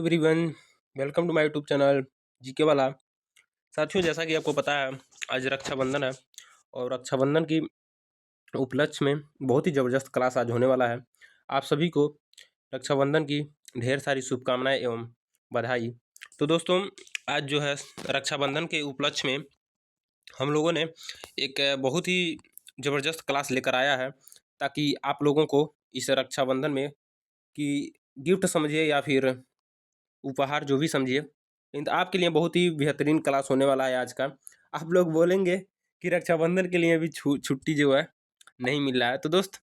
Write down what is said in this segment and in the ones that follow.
Everyone, welcome to my YouTube channel GK वाला। साथियों, जैसा कि आपको पता है, आज रक्षाबंधन है और रक्षाबंधन की उपलक्ष्य में बहुत ही ज़बरदस्त क्लास आज होने वाला है। आप सभी को रक्षाबंधन की ढेर सारी शुभकामनाएं एवं बधाई। तो दोस्तों, आज जो है रक्षाबंधन के उपलक्ष्य में हम लोगों ने एक बहुत ही ज़बरदस्त क्लास लेकर आया है, ताकि आप लोगों को इस रक्षाबंधन में कि गिफ्ट समझिए या फिर उपहार जो भी समझिए, लेकिन आपके लिए बहुत ही बेहतरीन क्लास होने वाला है आज का। आप लोग बोलेंगे कि रक्षाबंधन के लिए भी छुट्टी जो है नहीं मिल रहा है। तो दोस्त,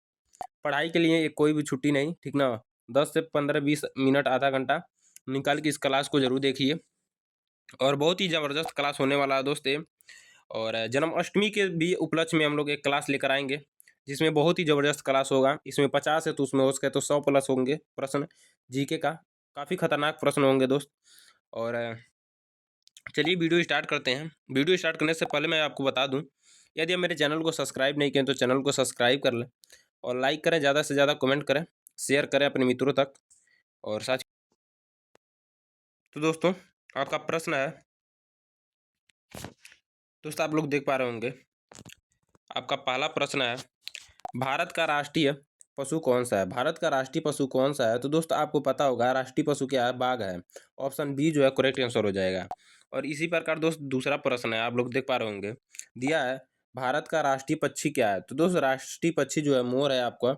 पढ़ाई के लिए कोई भी छुट्टी नहीं, ठीक ना। 10 से 15-20 मिनट, आधा घंटा निकाल के इस क्लास को जरूर देखिए और बहुत ही ज़बरदस्त क्लास होने वाला है दोस्त ये। और जन्माष्टमी के भी उपलक्ष्य में हम लोग एक क्लास लेकर आएंगे, जिसमें बहुत ही ज़बरदस्त क्लास होगा। इसमें 50 है तो उसमें हो सके तो 100 प्लस होंगे प्रश्न जीके का। काफ़ी खतरनाक प्रश्न होंगे दोस्त। और चलिए वीडियो स्टार्ट करते हैं। वीडियो स्टार्ट करने से पहले मैं आपको बता दूं, यदि आप मेरे चैनल को सब्सक्राइब नहीं किए तो चैनल को सब्सक्राइब कर लें और लाइक करें, ज़्यादा से ज़्यादा कमेंट करें, शेयर करें अपने मित्रों तक। और साथ तो दोस्तों, आपका प्रश्न है, दोस्त आप लोग देख पा रहे होंगे, आपका पहला प्रश्न है, भारत का राष्ट्रीय पशु कौन सा है? भारत का राष्ट्रीय पशु कौन सा है? तो दोस्त आपको पता होगा, राष्ट्रीय पशु क्या है? बाघ है। ऑप्शन बी जो है करेक्ट आंसर हो जाएगा। और इसी प्रकार दोस्त दूसरा प्रश्न है, आप लोग देख पा रहे होंगे, दिया है भारत का राष्ट्रीय पक्षी क्या है? तो दोस्त राष्ट्रीय पक्षी जो है मोर है आपका।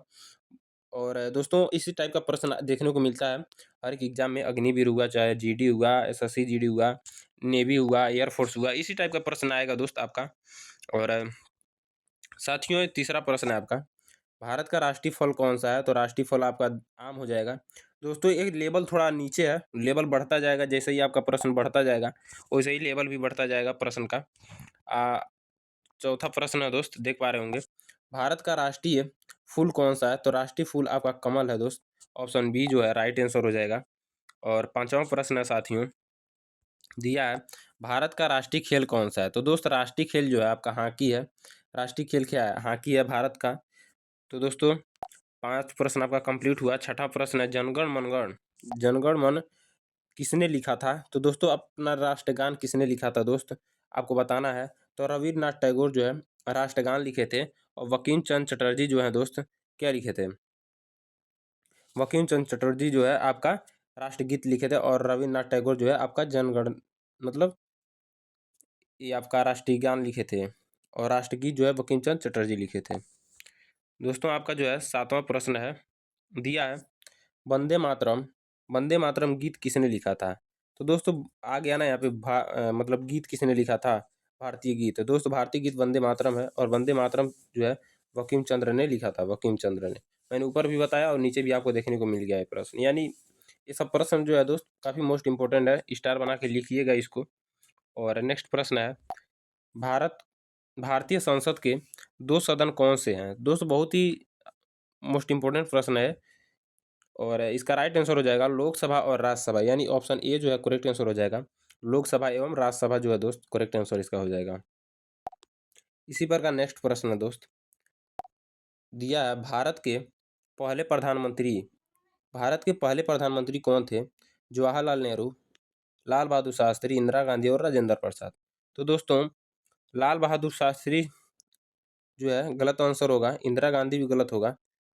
और दोस्तों, इसी टाइप का प्रश्न देखने को मिलता है हर एक एग्जाम में। अग्निवीर हुआ, चाहे जीडी हुआ, एसएससी जीडी हुआ, नेवी हुआ, एयरफोर्स हुआ, इसी टाइप का प्रश्न आएगा दोस्त आपका। और साथियों, तीसरा प्रश्न है आपका, भारत का राष्ट्रीय फल कौन सा है? तो राष्ट्रीय फल आपका आम हो जाएगा। दोस्तों, एक लेवल थोड़ा नीचे है, लेवल बढ़ता जाएगा जैसे ही आपका प्रश्न बढ़ता जाएगा, वैसे ही लेवल भी बढ़ता जाएगा प्रश्न का। चौथा प्रश्न है दोस्त, देख पा रहे होंगे, भारत का राष्ट्रीय फूल कौन सा है? तो राष्ट्रीय फूल आपका कमल है दोस्त। ऑप्शन बी जो है राइट आंसर हो जाएगा। और पांचवा प्रश्न है साथियों, दिया है भारत का राष्ट्रीय खेल कौन सा है? तो दोस्त राष्ट्रीय खेल जो है आपका हॉकी है। राष्ट्रीय खेल क्या है? हॉकी है भारत का। तो दोस्तों, 5 प्रश्न आपका कंप्लीट हुआ। छठा प्रश्न है, जनगण मनगण, जनगण मन किसने लिखा था? तो दोस्तों, अपना राष्ट्रगान किसने लिखा था दोस्त, आपको बताना है। तो रविन्द्रनाथ टैगोर जो है राष्ट्रगान लिखे थे। और बंकिम चंद्र चटर्जी जो है दोस्त क्या लिखे थे? बंकिम चंद्र चटर्जी जो है आपका राष्ट्रगीत लिखे थे। और रविन्द्रनाथ टैगोर जो है आपका जनगण, मतलब ये आपका राष्ट्रीय गान लिखे थे। और राष्ट्रगीत जो है बंकिम चंद्र चटर्जी लिखे थे। दोस्तों, आपका जो है सातवां प्रश्न है, दिया है वंदे मातरम, वंदे मातरम गीत किसने लिखा था? तो दोस्तों आ गया ना यहाँ पे मतलब गीत किसने लिखा था? भारतीय गीत। दोस्तों, भारतीय गीत वंदे मातरम है। और वंदे मातरम जो है बंकिम चंद्र ने लिखा था, बंकिम चंद्र ने। मैंने ऊपर भी बताया और नीचे भी आपको देखने को मिल गया है प्रश्न। यानी ये सब प्रश्न जो है दोस्त काफ़ी मोस्ट इंपॉर्टेंट है, स्टार बना के लिखिएगा इसको। और नेक्स्ट प्रश्न है, भारत भारतीय संसद के 2 सदन कौन से हैं? दोस्त बहुत ही मोस्ट इंपॉर्टेंट प्रश्न है। और इसका राइट आंसर हो जाएगा लोकसभा और राज्यसभा, यानी ऑप्शन ए जो है करेक्ट आंसर हो जाएगा। लोकसभा एवं राज्यसभा जो है दोस्त करेक्ट आंसर इसका हो जाएगा। इसी पर का नेक्स्ट प्रश्न है दोस्त, दिया है भारत के पहले प्रधानमंत्री कौन थे? जवाहरलाल नेहरू, लाल बहादुर शास्त्री, इंदिरा गांधी और राजेंद्र प्रसाद। तो दोस्तों, लाल बहादुर शास्त्री जो है गलत आंसर होगा, इंदिरा गांधी भी गलत होगा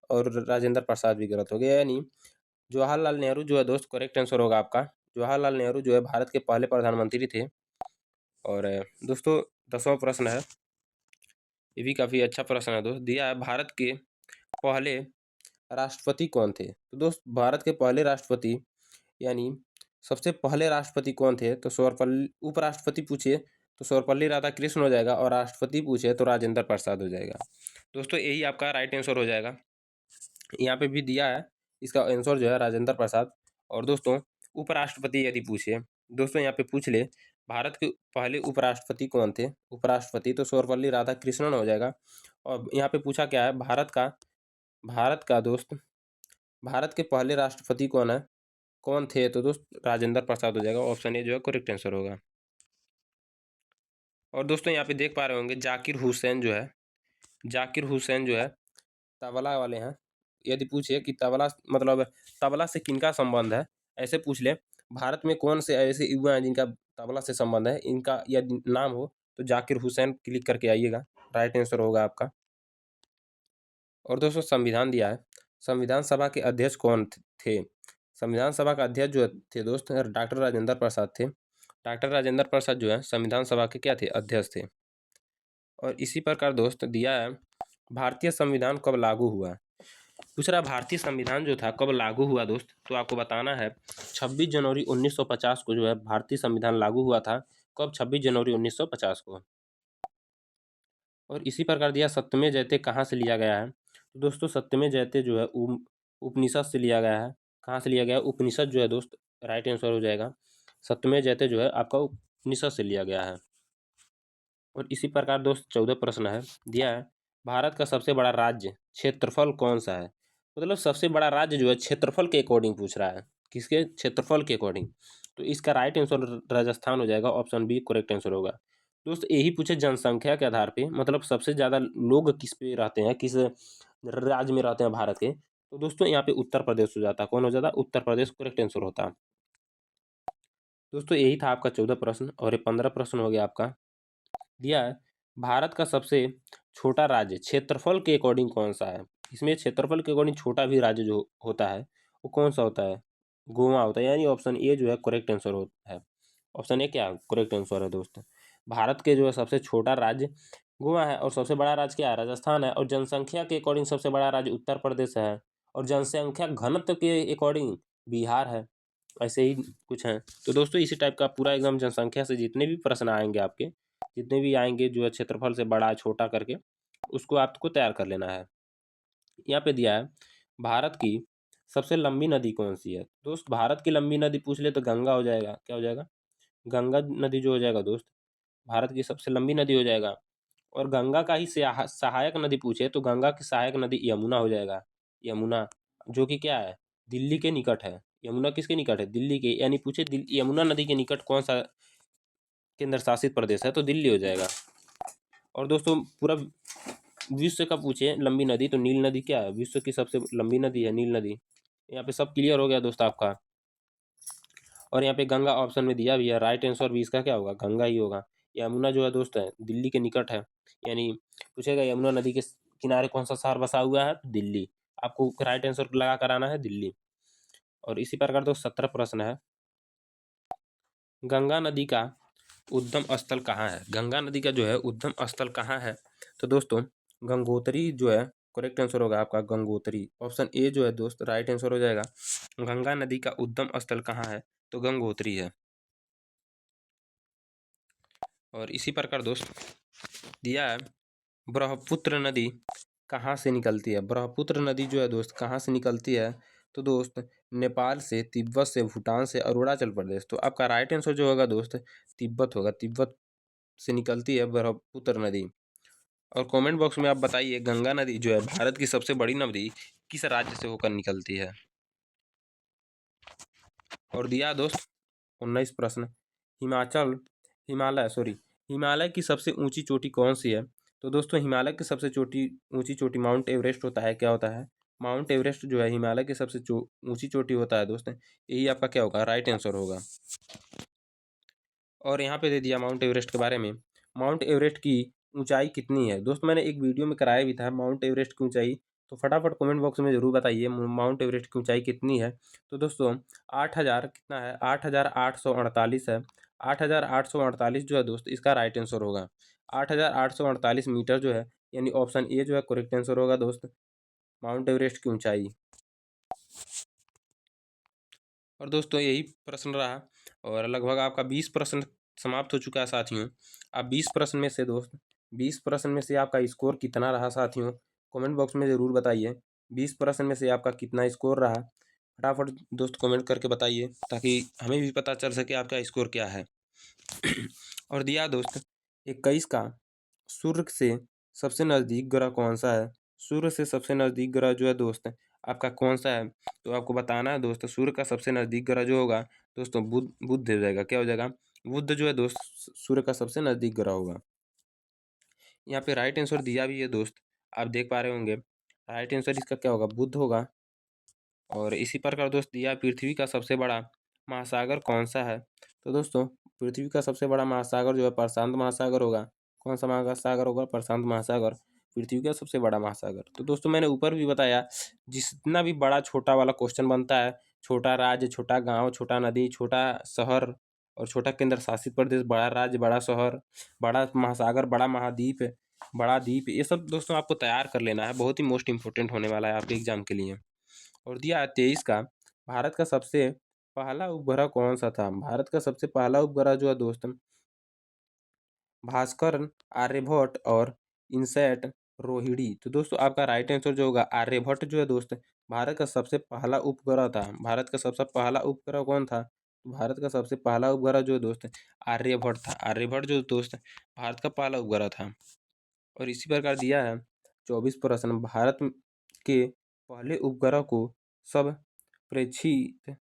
और राजेंद्र प्रसाद भी गलत हो गया। यानी जवाहरलाल नेहरू जो है दोस्त करेक्ट आंसर होगा आपका। जवाहरलाल नेहरू जो है भारत के पहले प्रधानमंत्री थे। और दोस्तों, 10वां प्रश्न है, ये भी काफ़ी अच्छा प्रश्न है दोस्त, दिया है भारत के पहले राष्ट्रपति कौन थे? तो दोस्त, भारत के पहले राष्ट्रपति यानी सबसे पहले राष्ट्रपति कौन थे? तो सर्वपल्ली, उपराष्ट्रपति पूछिए तो सर्वपल्ली राधाकृष्ण हो जाएगा। और राष्ट्रपति पूछे तो राजेंद्र प्रसाद हो जाएगा। दोस्तों, यही आपका राइट आंसर हो जाएगा। यहाँ पे भी दिया है, इसका आंसर जो है राजेंद्र प्रसाद। और दोस्तों, उपराष्ट्रपति यदि पूछे, दोस्तों यहाँ पे पूछ ले भारत के पहले उपराष्ट्रपति कौन थे? उपराष्ट्रपति तो सर्वपल्ली राधाकृष्णन हो जाएगा। और यहाँ पे पूछा क्या है, भारत का दोस्त, भारत के पहले राष्ट्रपति कौन थे? तो दोस्त राजेंद्र प्रसाद हो जाएगा। ऑप्शन ए जो है करेक्ट आंसर होगा। और दोस्तों, यहाँ पे देख पा रहे होंगे जाकिर हुसैन जो है तबला वाले हैं। यदि पूछे कि तबला मतलब तबला से किनका संबंध है, ऐसे पूछ ले भारत में कौन से ऐसे युवा हैं जिनका तबला से संबंध है, इनका यदि नाम हो तो जाकिर हुसैन क्लिक करके आइएगा, राइट आंसर होगा आपका। और दोस्तों संविधान दिया है, संविधान सभा के अध्यक्ष कौन थे? संविधान सभा का अध्यक्ष जो थे दोस्त डॉक्टर राजेंद्र प्रसाद थे। डॉक्टर राजेंद्र प्रसाद जो है संविधान सभा के क्या थे? अध्यक्ष थे। और इसी प्रकार दोस्त दिया है, भारतीय संविधान कब लागू हुआ? पूछ रहा भारतीय संविधान जो था कब लागू हुआ दोस्त, तो आपको बताना है 26 जनवरी 1950 को जो है भारतीय संविधान लागू हुआ था। कब? 26 जनवरी 1950 को। और इसी प्रकार दिया सत्यमेव जयते कहाँ से लिया गया है? तो दोस्तों सत्यमेव जयते जो है उपनिषद से लिया गया है। कहाँ से लिया गया? उपनिषद जो है दोस्त राइट आंसर हो जाएगा। सत्यमेव जयते जो है आपका उपनिषद से लिया गया है। और इसी प्रकार दोस्त 14 प्रश्न है दिया है, भारत का सबसे बड़ा राज्य क्षेत्रफल कौन सा है? मतलब सबसे बड़ा राज्य जो है क्षेत्रफल के अकॉर्डिंग पूछ रहा है, किसके? क्षेत्रफल के अकॉर्डिंग। तो इसका राइट आंसर राजस्थान हो जाएगा, ऑप्शन बी करेक्ट आंसर होगा। दोस्त यही पूछे जनसंख्या के आधार पे, मतलब सबसे ज़्यादा लोग किस पे रहते हैं, किस राज्य में रहते हैं भारत के, तो दोस्तों यहाँ पे उत्तर प्रदेश हो जाता। कौन हो जाता? उत्तर प्रदेश करेक्ट आंसर होता। दोस्तों यही था आपका 14 प्रश्न, और ये 15 प्रश्न हो गया आपका। दिया है, भारत का सबसे छोटा राज्य क्षेत्रफल के अकॉर्डिंग कौन सा है? इसमें क्षेत्रफल के अकॉर्डिंग छोटा भी राज्य जो होता है वो कौन सा होता है? गोवा होता है, यानी ऑप्शन ए जो है करेक्ट आंसर है। ऑप्शन ए क्या करेक्ट आंसर है दोस्त। भारत के जो है सबसे छोटा राज्य गोवा है, और सबसे बड़ा राज्य क्या है? राजस्थान है। और जनसंख्या के अकॉर्डिंग सबसे बड़ा राज्य उत्तर प्रदेश है, और जनसंख्या घनत्व के अकॉर्डिंग बिहार है। ऐसे ही कुछ है। तो दोस्तों इसी टाइप का पूरा एकदम जनसंख्या से जितने भी प्रश्न आएंगे आपके, जितने भी आएंगे जो है क्षेत्रफल से बड़ा छोटा करके, उसको आपको तैयार कर लेना है। यहाँ पे दिया है, भारत की सबसे लंबी नदी कौन सी है? दोस्त भारत की लंबी नदी पूछ ले तो गंगा हो जाएगा। क्या हो जाएगा? गंगा नदी जो हो जाएगा दोस्त, भारत की सबसे लंबी नदी हो जाएगा। और गंगा का ही सहायक नदी पूछे तो गंगा की सहायक नदी यमुना हो जाएगा। यमुना, जो कि क्या है? दिल्ली के निकट है। यमुना किसके निकट है? दिल्ली के। यानी पूछे यमुना नदी के निकट कौन सा केंद्र शासित प्रदेश है, तो दिल्ली हो जाएगा। और दोस्तों पूरा विश्व का पूछे लंबी नदी, तो नील नदी क्या है? विश्व की सबसे लंबी नदी है नील नदी। यहाँ पे सब क्लियर हो गया दोस्त आपका। और यहाँ पे गंगा ऑप्शन में दिया भी है, राइट आंसर भी इसका क्या होगा? गंगा ही होगा। यमुना जो है दोस्त है दिल्ली के निकट है, यानी पूछेगा यमुना नदी के किनारे कौन सा शहर बसा हुआ है? दिल्ली। आपको राइट आंसर लगा कर आना है दिल्ली। और इसी प्रकार दोस्त 17 प्रश्न है, गंगा नदी का उद्गम स्थल कहाँ है? गंगा नदी का जो है उद्गम स्थल कहाँ है? तो दोस्तों गंगोत्री जो है करेक्ट आंसर होगा आपका, गंगोत्री। ऑप्शन ए जो है दोस्त राइट आंसर हो जाएगा। गंगा नदी का उद्गम स्थल कहाँ है? तो गंगोत्री है। और इसी प्रकार दोस्त दिया है, ब्रह्मपुत्र नदी कहाँ से निकलती है? ब्रह्मपुत्र नदी जो है दोस्त कहाँ से निकलती है? तो दोस्त नेपाल से, तिब्बत से, भूटान से, अरुणाचल प्रदेश। तो आपका राइट आंसर जो होगा दोस्त तिब्बत होगा। तिब्बत से निकलती है ब्रह्मपुत्र नदी। और कमेंट बॉक्स में आप बताइए गंगा नदी जो है भारत की सबसे बड़ी नदी किस राज्य से होकर निकलती है? और दिया दोस्त 19 प्रश्न, हिमालय की सबसे ऊंची चोटी कौन सी है? तो दोस्तों हिमालय की सबसे ऊंची चोटी माउंट एवरेस्ट होता है। क्या होता है? माउंट एवरेस्ट जो है हिमालय की सबसे ऊंची चोटी होता है दोस्त। यही आपका क्या होगा? राइट आंसर होगा। और यहाँ पे दे दिया माउंट एवरेस्ट के बारे में, माउंट एवरेस्ट की ऊंचाई कितनी है? दोस्त मैंने एक वीडियो में कराया भी था माउंट एवरेस्ट की ऊंचाई, तो फटाफट कमेंट बॉक्स में ज़रूर बताइए माउंट एवरेस्ट की ऊंचाई कितनी है। तो दोस्तों 8,000 कितना है? 8,848 है। 8,848 जो है दोस्त इसका राइट आंसर होगा। 8,848 मीटर जो है, यानी ऑप्शन ए जो है करेक्ट आंसर होगा दोस्त, माउंट एवरेस्ट की ऊंचाई। और दोस्तों यही प्रश्न रहा, और लगभग आपका 20 प्रश्न समाप्त हो चुका है साथियों। आप 20 प्रश्न में से दोस्त 20 प्रश्न में से आपका स्कोर कितना रहा साथियों? कमेंट बॉक्स में ज़रूर बताइए 20 प्रश्न में से आपका कितना स्कोर रहा। फटाफट दोस्त कमेंट करके बताइए ताकि हमें भी पता चल सके आपका स्कोर क्या है। और दिया दोस्त 21 का सूर्य से सबसे नज़दीक ग्रह कौन सा है? सूर्य से सबसे नज़दीक ग्रह जो है दोस्त आपका कौन सा है? तो आपको बताना है दोस्त सूर्य का सबसे नज़दीक ग्रह जो होगा दोस्तों बुध हो जाएगा। क्या हो जाएगा? बुध जो है दोस्त सूर्य का सबसे नज़दीक ग्रह होगा। यहाँ पे राइट आंसर दिया भी है दोस्त, आप देख पा रहे होंगे। राइट आंसर इसका क्या होगा? बुध होगा। और इसी प्रकार दोस्त दिया पृथ्वी का सबसे बड़ा महासागर कौन सा है? तो दोस्तों पृथ्वी का सबसे बड़ा महासागर जो है प्रशांत महासागर होगा। कौन सा महासागर होगा? प्रशांत महासागर पृथ्वी का सबसे बड़ा महासागर। तो दोस्तों मैंने ऊपर भी बताया, जितना भी बड़ा छोटा वाला क्वेश्चन बनता है, छोटा राज्य, छोटा गांव, छोटा नदी, छोटा शहर और छोटा केंद्र शासित प्रदेश, बड़ा राज्य, बड़ा शहर, बड़ा महासागर, बड़ा महाद्वीप, बड़ा द्वीप, ये सब दोस्तों आपको तैयार कर लेना है। बहुत ही मोस्ट इंपोर्टेंट होने वाला है आपके एग्जाम के लिए। और दिया है 23 का, भारत का सबसे पहला उपग्रह कौन सा था? भारत का सबसे पहला उपग्रह जो है दोस्त भास्कर, आर्यभट्ट और इनसैट, रोहिणी। तो दोस्तों आपका राइट आंसर जो होगा आर्यभट्ट जो है दोस्त भारत का सबसे पहला उपग्रह था। भारत का सबसे पहला उपग्रह कौन था? भारत का सबसे पहला उपग्रह जो है दोस्त आर्यभट्ट था। आर्यभट्ट जो दोस्त भारत का पहला उपग्रह था। और इसी प्रकार दिया है 24 प्रश्न, भारत के पहले उपग्रह को सब प्रेक्षित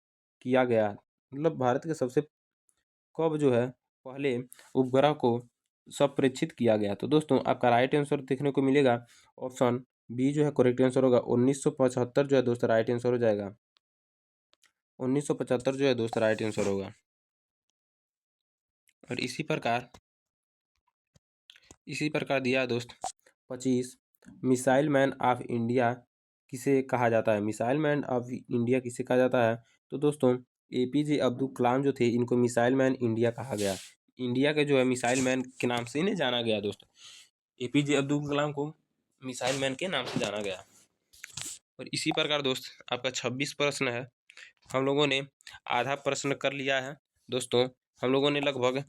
किया गया, मतलब भारत के सबसे कब जो है पहले उपग्रह को संप्रेषित किया गया? तो दोस्तों आपका राइट आंसर देखने को मिलेगा ऑप्शन बी जो है करेक्ट आंसर होगा 1975 जो है दोस्त राइट आंसर हो जाएगा। 1975 जो है दोस्त राइट आंसर होगा। और इसी प्रकार दिया है दोस्त 25, मिसाइल मैन ऑफ इंडिया किसे कहा जाता है? मिसाइल मैन ऑफ इंडिया किसे कहा जाता है? तो दोस्तों एपीजे अब्दुल कलाम जो थे इनको मिसाइल मैन इंडिया कहा गया। इंडिया के जो है मिसाइल मैन के नाम से इन्हें जाना गया दोस्त। एपीजे अब्दुल कलाम को मिसाइल मैन के नाम से जाना गया। और इसी प्रकार दोस्त आपका 26 प्रश्न है। हम लोगों ने आधा प्रश्न कर लिया है दोस्तों। हम लोगों ने लगभग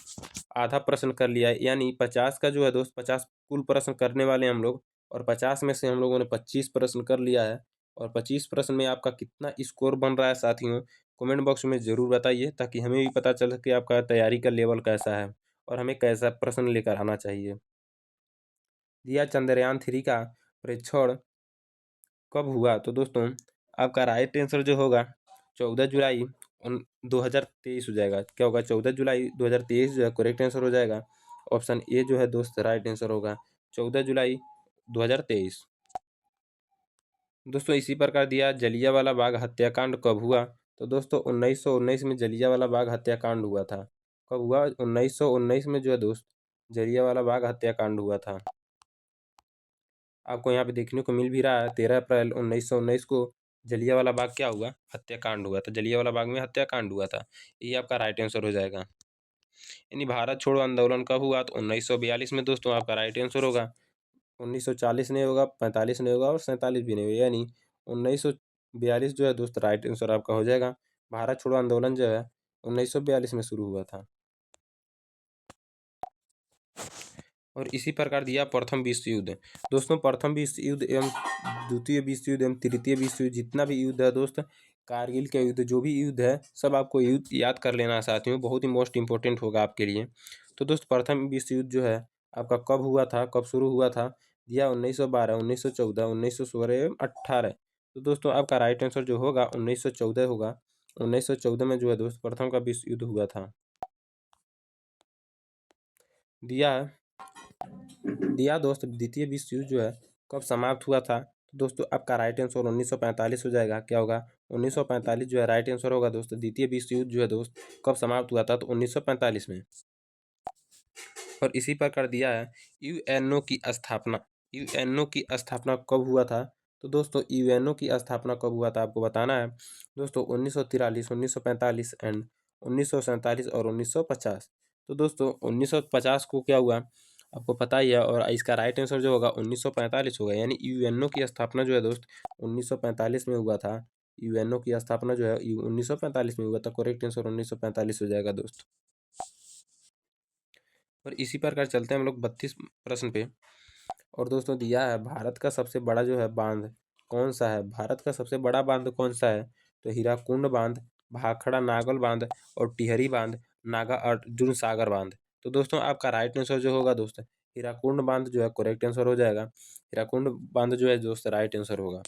आधा प्रश्न कर लिया है, यानी 50 का जो है दोस्त 50 कुल प्रश्न करने वाले हम लोग। और 50 में से हम लोगों ने 25 प्रश्न कर लिया है। और 25 प्रश्न में आपका कितना स्कोर बन रहा है साथियों, कमेंट बॉक्स में ज़रूर बताइए, ताकि हमें भी पता चल सके आपका तैयारी का लेवल कैसा है और हमें कैसा प्रश्न लेकर आना चाहिए। दिया चंद्रयान 3 का परीक्षण कब हुआ? तो दोस्तों आपका राइट आंसर जो होगा 14 जुलाई 2023 हो जाएगा। क्या होगा? 14 जुलाई 2023 जो है करेक्ट आंसर हो जाएगा। ऑप्शन ए जो है दोस्त राइट आंसर होगा 14 जुलाई 2023। दोस्तों इसी प्रकार दिया जलियांवाला बाग हत्याकांड कब हुआ? तो दोस्तों 1919 में जलियांवाला बाग हत्याकांड हुआ था। कब हुआ? 1919 में जो है दोस्त जलियांवाला बाग हत्याकांड हुआ था। आपको यहाँ पे देखने को मिल भी रहा है 13 अप्रैल 1919 को जलियांवाला बाग क्या हुआ? हत्याकांड हुआ था। जलियांवाला बाग में हत्याकांड हुआ था। ये आपका राइट आंसर हो जाएगा। यानी भारत छोड़ो आंदोलन कब हुआ? तो 1942 में दोस्तों आपका राइट आंसर होगा। 1940 नहीं होगा, 45 नहीं होगा और 47 भी नहीं होगा, यानी 1942 जो है दोस्त राइट आंसर आपका हो जाएगा। भारत छोड़ो आंदोलन जो है 1942 में शुरू हुआ था। और इसी प्रकार दिया प्रथम विश्व युद्ध। दोस्तों प्रथम विश्व युद्ध एवं द्वितीय विश्व युद्ध एवं तृतीय विश्व युद्ध, जितना भी युद्ध है दोस्त, कारगिल का युद्ध, जो भी युद्ध है सब आपको युद्ध याद कर लेना है साथियों, बहुत ही मोस्ट इंपॉर्टेंट होगा आपके लिए। तो दोस्त प्रथम विश्व युद्ध जो है आपका कब हुआ था, कब शुरू हुआ था? दिया 1912, 1914, 1916 एवं 18। तो दोस्तों आपका राइट आंसर जो होगा 1914 होगा। 1914 में जो है दोस्त प्रथम का विश्व युद्ध हुआ था। दिया दिया दोस्त द्वितीय विश्व युद्ध जो है कब समाप्त हुआ था? तो दोस्तों आपका राइट आंसर 1945 हो जाएगा। क्या होगा? 1945 जो है राइट आंसर होगा दोस्त। द्वितीय विश्व युद्ध जो है दोस्त कब समाप्त हुआ था? तो 1945 में। और इसी प्रकार दिया है यूएनओ की स्थापना। यूएनओ की स्थापना कब हुआ था? तो दोस्तों यूएनओ की स्थापना कब हुआ था आपको बताना है दोस्तों। 1943, 1945 एंड 1947 और 1950। तो दोस्तों 1950 को क्या हुआ आपको पता ही है, और इसका राइट आंसर जो होगा 1945 होगा। यानी यूएनओ की स्थापना जो है दोस्त 1945 में हुआ था। यूएनओ की स्थापना जो है 1945 में हुआ था। करेक्ट आंसर 1945 हो जाएगा दोस्त। और इसी प्रकार चलते हैं हम लोग 32 प्रश्न पे। और दोस्तों दिया है भारत का सबसे बड़ा जो है बांध कौन सा है? भारत का सबसे बड़ा बांध कौन सा है? तो हीराकुंड बांध, भाखड़ा नागल बांध और टिहरी बांध, नागा अर्जुन सागर बांध। तो दोस्तों आपका राइट आंसर जो होगा दोस्त हीराकुंड बांध जो है करेक्ट आंसर हो जाएगा। हीराकुंड बांध जो है दोस्त राइट आंसर होगा।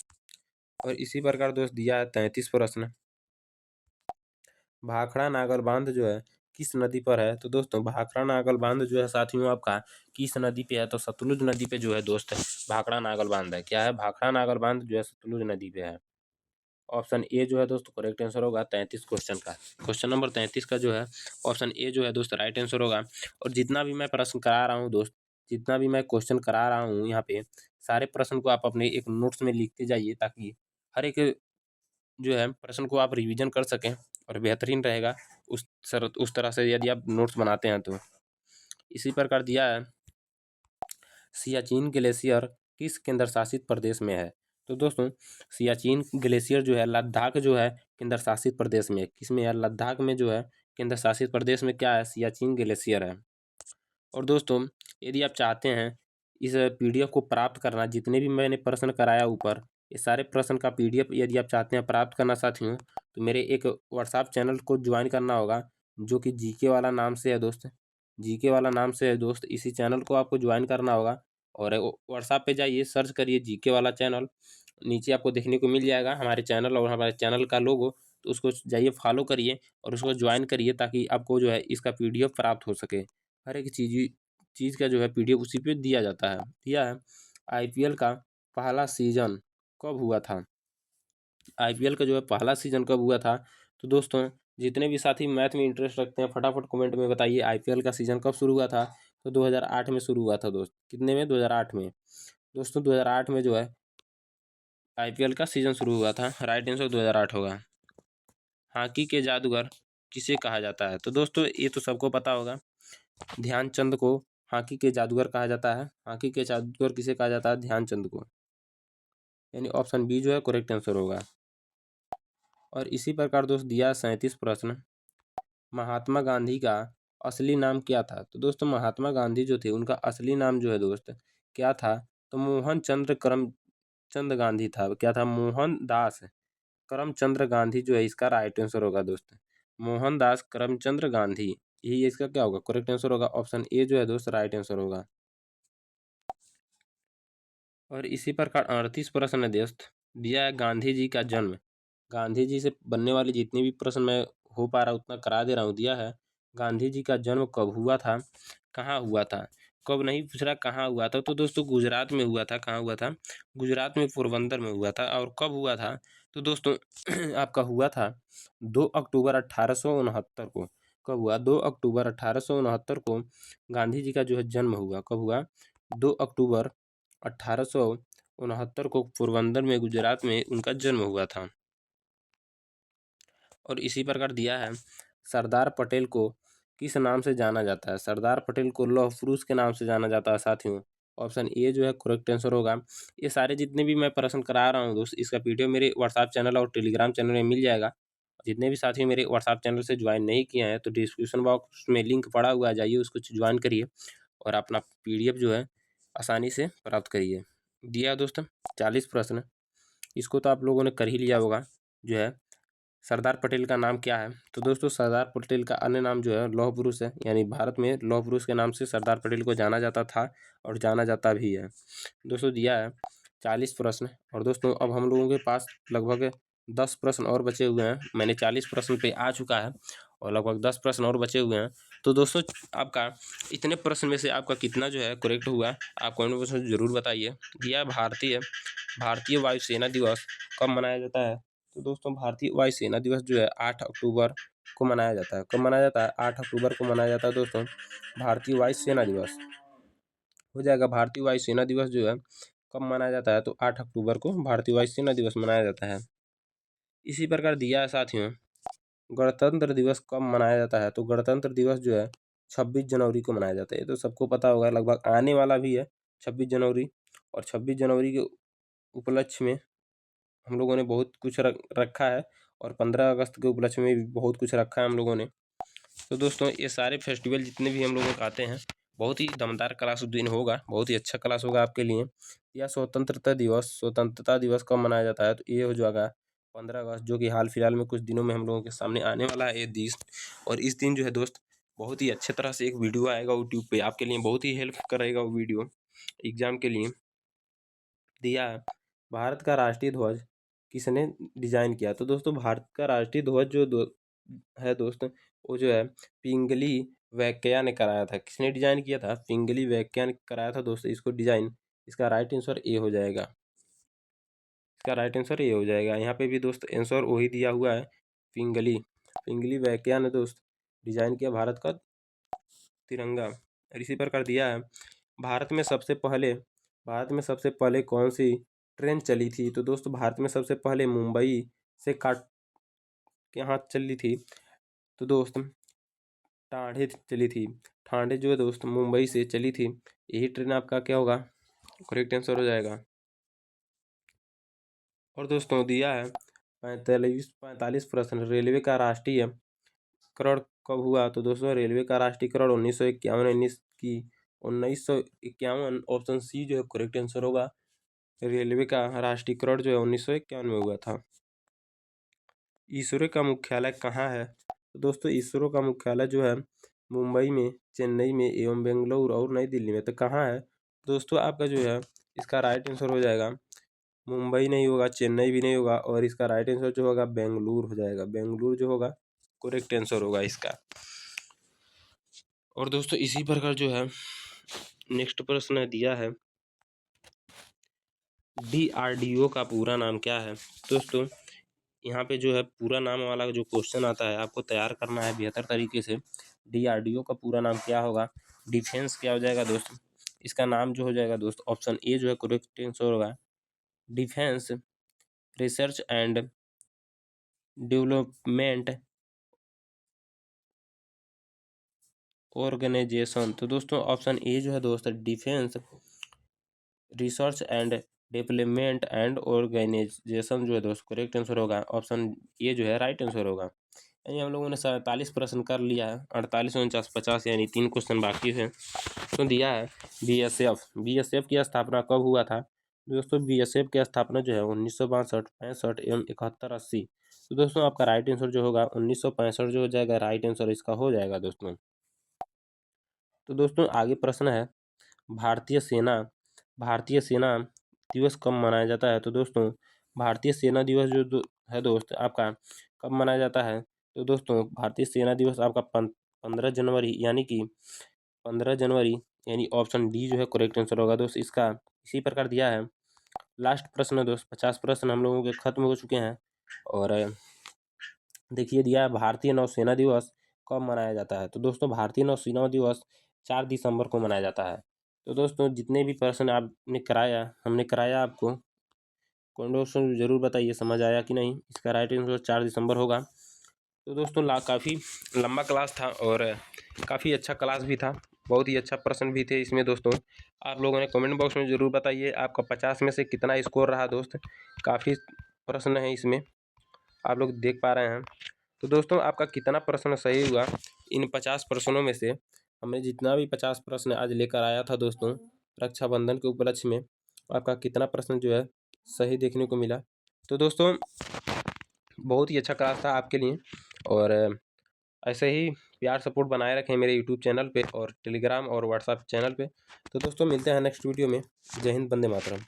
और इसी प्रकार दोस्त दिया है 33 प्रश्न, भाखड़ा नागल बांध जो है किस नदी पर है? तो दोस्तों भाखड़ा नागल बांध जो है साथियों आपका किस नदी पे है? तो सतलुज नदी पे जो है दोस्त भाखड़ा नागल बांध है। क्या है? भाखड़ा नागल बांध जो है सतलुज नदी पे है। ऑप्शन ए जो है दोस्त करेक्ट आंसर होगा 33 क्वेश्चन का। क्वेश्चन नंबर 33 का जो है ऑप्शन ए जो है दोस्त राइट आंसर होगा। और जितना भी मैं प्रश्न करा रहा हूँ दोस्त, जितना भी मैं क्वेश्चन करा रहा हूँ यहाँ पे, सारे प्रश्न को आप अपने एक नोट्स में लिखते जाइए, ताकि हर एक जो है प्रश्न को आप रिवीजन कर सकें और बेहतरीन रहेगा उस तरह से यदि आप नोट्स बनाते हैं तो। इसी प्रकार दिया है, सियाचिन ग्लेशियर किस केंद्र शासित प्रदेश में है? तो दोस्तों सियाचिन ग्लेशियर जो है लद्दाख जो है केंद्र शासित प्रदेश में, किस में है? लद्दाख में जो है केंद्र शासित प्रदेश में क्या है? सियाचिन ग्लेशियर है। और दोस्तों यदि आप चाहते हैं इस पीडीएफ को प्राप्त करना, जितने भी मैंने प्रश्न कराया ऊपर, ये सारे प्रश्न का पीडीएफ यदि आप चाहते हैं प्राप्त करना साथियों, तो मेरे एक व्हाट्सएप चैनल को ज्वाइन करना होगा, जो कि जीके वाला नाम से है दोस्त, जीके वाला नाम से है दोस्त। इसी चैनल को आपको ज्वाइन करना होगा और व्हाट्सएप पे जाइए, सर्च करिए जीके वाला चैनल, नीचे आपको देखने को मिल जाएगा हमारे चैनल और हमारे चैनल का लोगो। तो उसको जाइए फॉलो करिए और उसको ज्वाइन करिए, ताकि आपको जो है इसका पीडीएफ प्राप्त हो सके। हर एक चीज़ का जो है पीडीएफ उसी पे दिया जाता है। दिया है, आईपीएल का पहला सीजन कब हुआ था? आईपीएल का जो है पहला सीजन कब हुआ था? तो दोस्तों जितने भी साथी मैथ में इंटरेस्ट रखते हैं फटाफट कमेंट में बताइए आईपीएल का सीजन कब शुरू हुआ था? तो 2008 में शुरू हुआ था दोस्त। कितने में? 2008 में। दोस्तों 2008 में जो है आईपीएल का सीजन शुरू हुआ था। राइट आंसर 2008 होगा। हॉकी के जादूगर किसे कहा जाता है? तो दोस्तों ये तो सबको पता होगा, ध्यानचंद को हॉकी के जादूगर कहा जाता है। हॉकी के जादूगर किसे कहा जाता है? ध्यानचंद को, यानी ऑप्शन बी जो है करेक्ट आंसर होगा। और इसी प्रकार दोस्त दिया 37 प्रश्न, महात्मा गांधी का असली नाम क्या था? तो दोस्तों महात्मा गांधी जो थे उनका असली नाम जो है दोस्त क्या था? तो मोहन चंद्र करमचंद गांधी था। क्या था? मोहनदास करमचंद्र गांधी जो है इसका राइट आंसर होगा दोस्त। मोहनदास करमचंद्र गांधी, यही इसका क्या होगा? करेक्ट आंसर होगा। ऑप्शन ए जो है दोस्त राइट आंसर होगा। और इसी प्रकार 38 प्रश्न है दोस्त, दिया है गांधी जी का जन्म, गांधी जी से बनने वाले जितने भी प्रश्न मैं हो पा रहा उतना करा दे रहा हूँ। दिया है गांधी जी का जन्म कब हुआ था, कहाँ हुआ था? कब नहीं पूछ रहा, कहाँ हुआ था? तो दोस्तों गुजरात में हुआ था। कहाँ हुआ था? गुजरात में पोरबंदर में हुआ था। और कब हुआ था? तो दोस्तों आपका हुआ था 2 अक्टूबर 1869 को। कब हुआ? 2 अक्टूबर 1869 को गांधी जी का जो है जन्म हुआ। कब हुआ? 2 अक्टूबर 1869 को पोरबंदर में गुजरात में उनका जन्म हुआ था। और इसी प्रकार दिया है, सरदार पटेल को किस नाम से जाना जाता है? सरदार पटेल को लौह पुरुष के नाम से जाना जाता है साथियों। ऑप्शन ए जो है करेक्ट आंसर होगा। ये सारे जितने भी मैं प्रश्न करा रहा हूँ दोस्त, इसका पीडीएफ मेरे व्हाट्सएप चैनल और टेलीग्राम चैनल में मिल जाएगा। जितने भी साथी मेरे व्हाट्सएप चैनल से ज्वाइन नहीं किए हैं, तो डिस्क्रिप्शन बॉक्स में लिंक पड़ा हुआ है, जाइए उसको ज्वाइन करिए और अपना पीडीएफ जो है आसानी से प्राप्त करिए। दिया है दोस्त 40 प्रश्न, इसको तो आप लोगों ने कर ही लिया होगा। जो है सरदार पटेल का नाम क्या है? तो दोस्तों सरदार पटेल का अन्य नाम जो है लौह पुरुष है, यानी भारत में लौह पुरुष के नाम से सरदार पटेल को जाना जाता था और जाना जाता भी है। दोस्तों दिया है 40 प्रश्न। और दोस्तों अब हम लोगों के पास लगभग 10 प्रश्न और बचे हुए हैं। मैंने 40 प्रश्न पे आ चुका है और लगभग 10 प्रश्न और बचे हुए हैं। तो दोस्तों आपका इतने प्रश्न में से आपका कितना जो है करेक्ट हुआ, आप कमेंट बॉक्स में जरूर बताइए। दिया भारतीय भारतीय वायुसेना दिवस कब मनाया जाता है? तो दोस्तों भारतीय वायुसेना दिवस जो है 8 अक्टूबर को मनाया जाता है। कब मनाया जाता है? 8 अक्टूबर को मनाया जाता है दोस्तों भारतीय वायुसेना दिवस। हो जाएगा भारतीय वायुसेना दिवस जो है कब मनाया जाता है? तो 8 अक्टूबर को भारतीय वायुसेना दिवस मनाया जाता है। इसी प्रकार दिया है साथियों, गणतंत्र दिवस कब मनाया जाता है? तो गणतंत्र दिवस जो है 26 जनवरी को मनाया जाता है। ये तो सबको पता होगा, लगभग आने वाला भी है 26 जनवरी। और 26 जनवरी के उपलक्ष्य में हम लोगों ने बहुत कुछ रखा है और 15 अगस्त के उपलक्ष्य में भी बहुत कुछ रखा है हम लोगों ने। तो दोस्तों ये सारे फेस्टिवल जितने भी हम लोगों को आते हैं, बहुत ही दमदार क्लास उस दिन होगा, बहुत ही अच्छा क्लास होगा आपके लिए। या स्वतंत्रता दिवस कब मनाया जाता है? तो ये हो जाएगा 15 अगस्त, जो कि हाल फिलहाल में कुछ दिनों में हम लोगों के सामने आने वाला है ये दिन। और इस दिन जो है दोस्त बहुत ही अच्छे तरह से एक वीडियो आएगा यूट्यूब पे, आपके लिए बहुत ही हेल्प करेगा वो वीडियो एग्जाम के लिए। दिया है, भारत का राष्ट्रीय ध्वज किसने डिजाइन किया? तो दोस्तों भारत का राष्ट्रीय ध्वज जो है दोस्त, वो जो है पिंगली वैकेया ने कराया था। किसने डिजाइन किया था? पिंगली वैकेया ने कराया था दोस्त इसको डिजाइन। इसका राइट आंसर ए हो जाएगा। इसका राइट आंसर ये हो जाएगा। यहाँ पे भी दोस्त आंसर वही दिया हुआ है, पिंगली। पिंगली क्या ने दोस्त डिजाइन किया भारत का तिरंगा। और इसी प्रकार दिया है भारत में सबसे पहले कौन सी ट्रेन चली थी। तो दोस्तों भारत में सबसे पहले मुंबई से काट के यहाँ चली थी, तो दोस्त ठाणे चली थी। ठाणे जो है दोस्त मुंबई से चली थी। यही ट्रेन आपका क्या होगा, करेक्ट आंसर हो जाएगा। और दोस्तों दिया है 45 प्रश्न, रेलवे का राष्ट्रीय करण कब हुआ। तो दोस्तों रेलवे का राष्ट्रीय करण 1951 ऑप्शन सी जो है करेक्ट आंसर होगा। रेलवे का राष्ट्रीय करण जो है 1951 में हुआ था। इसरो का मुख्यालय कहाँ है। तो दोस्तों इसरो का मुख्यालय जो है मुंबई में, चेन्नई में एवं बेंगलुरु और नई दिल्ली में। तो कहाँ है दोस्तों, आपका जो है इसका राइट आंसर हो जाएगा मुंबई नहीं होगा, चेन्नई भी नहीं होगा, और इसका राइट आंसर जो होगा बेंगलुरु हो जाएगा। बेंगलुरु जो होगा करेक्ट आंसर होगा इसका। और दोस्तों इसी प्रकार जो है नेक्स्ट प्रश्न दिया है DRDO का पूरा नाम क्या है। दोस्तों यहाँ पे जो है पूरा नाम वाला जो क्वेश्चन आता है आपको तैयार करना है बेहतर तरीके से। DRDO का पूरा नाम क्या होगा, डिफेंस क्या हो जाएगा दोस्त, इसका नाम जो हो जाएगा दोस्त ऑप्शन ए जो है करेक्ट आंसर होगा, defence research and development organisation. तो दोस्तों ऑप्शन ए जो है दोस्त defence research and development and organisation जो है दोस्त करेक्ट आंसर होगा। ऑप्शन ए जो है राइट आंसर होगा। यानी हम लोगों ने 47 प्रश्न कर लिया है, 48 49 50 यानी 3 क्वेश्चन बाकी है। तो दिया है बीएसएफ की स्थापना कब हुआ था। दोस्तों बीएसएफ की स्थापना जो है 1962 65 एवं 71 80। तो दोस्तों आपका राइट आंसर जो होगा 1965 जो हो जाएगा, राइट आंसर इसका हो जाएगा दोस्तों। तो दोस्तों आगे प्रश्न है भारतीय सेना दिवस कब मनाया जाता है। तो दोस्तों भारतीय सेना दिवस जो है दोस्त आपका कब मनाया जाता है। तो दोस्तों भारतीय सेना दिवस आपका 15 जनवरी यानी ऑप्शन डी जो है करेक्ट आंसर होगा दोस्त इसका। इसी प्रकार दिया है लास्ट प्रश्न दोस्त, 50 प्रश्न हम लोगों के खत्म हो चुके हैं। और देखिए दिया है भारतीय नौसेना दिवस कब मनाया जाता है। तो दोस्तों भारतीय नौसेना दिवस 4 दिसंबर को मनाया जाता है। तो दोस्तों जितने भी प्रश्न हमने कराया आपको कमेंट जरूर बताइए समझ आया कि नहीं। इसका राइट आंसर 4 दिसंबर होगा। तो दोस्तों काफ़ी लंबा क्लास था और काफ़ी अच्छा क्लास भी था, बहुत ही अच्छा प्रश्न भी थे इसमें दोस्तों। आप लोगों ने कमेंट बॉक्स में ज़रूर बताइए आपका 50 में से कितना स्कोर रहा दोस्त। काफ़ी प्रश्न है इसमें, आप लोग देख पा रहे हैं। तो दोस्तों आपका कितना प्रश्न सही हुआ इन 50 प्रश्नों में से। हमने जितना भी 50 प्रश्न आज लेकर आया था दोस्तों रक्षाबंधन के उपलक्ष्य में, आपका कितना प्रश्न जो है सही देखने को मिला। तो दोस्तों बहुत ही अच्छा क्लास था आपके लिए, और ऐसे ही प्यार सपोर्ट बनाए रखें मेरे यूट्यूब चैनल पे और टेलीग्राम और व्हाट्सएप चैनल पे। तो दोस्तों मिलते हैं नेक्स्ट वीडियो में। जय हिंद, वंदे मातरम।